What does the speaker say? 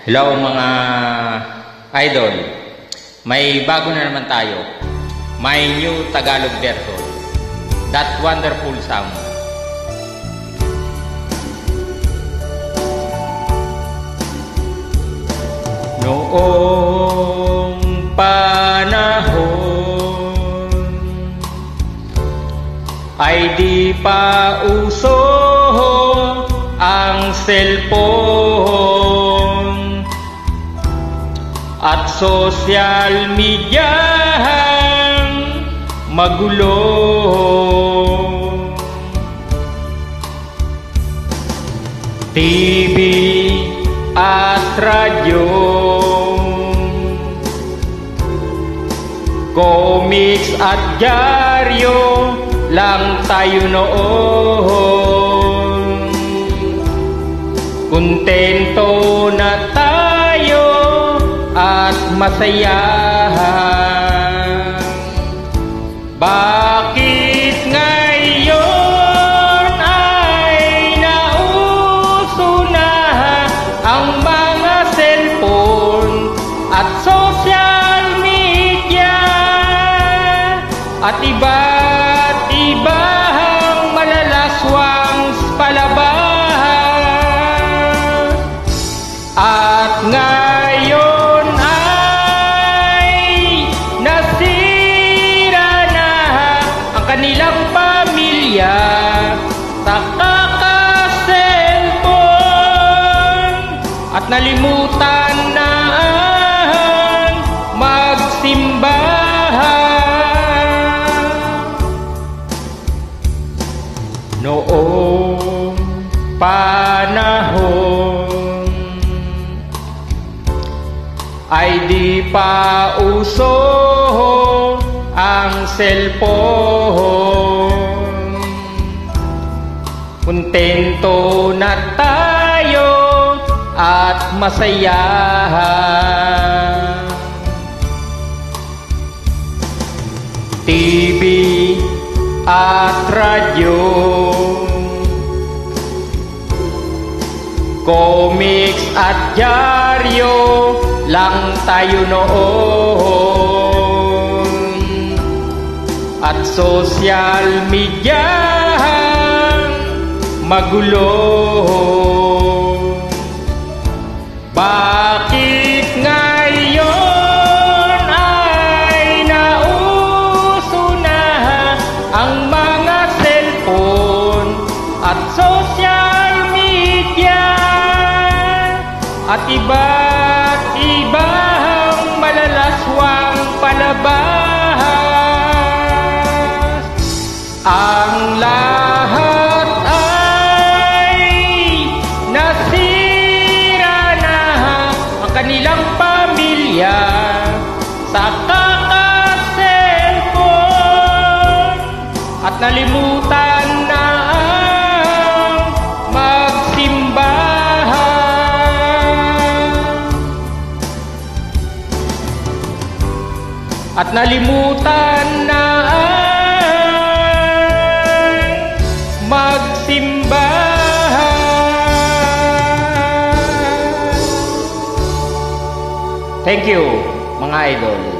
Hello mga idol, may bago na naman tayo. May new Tagalog version, That Wonderful Sound. Noong panahon ay di pa uso ang cellphone at social media magulo. TV at radyo, comics at dyaryo lang tayo noon. Kontento na tayo at masaya. Bakit ngayon ay nauso na ang mga cellphone at social media at iba't ibang malalaswang palabas? At ngayon ay nasira na ang kanilang pamilya sa kaka-cellphone at nalimutan na ang magsimba. Noong panahon ay di pa uso ang cellphone. Kontento na tayo at masaya. TV at radyo, comics at dyaryo lang tayo noon. At social media magulo. Bakit ngayon ay nauso na ang mga cellphone at social media at iba't ibang malalaswang palabas? Ang lahat ay nasira na ang kanilang pamilya sa kaka-cellphone at nalimutan na ang magsimba. At nalimutan na ang magsimba. Thank you mga idol.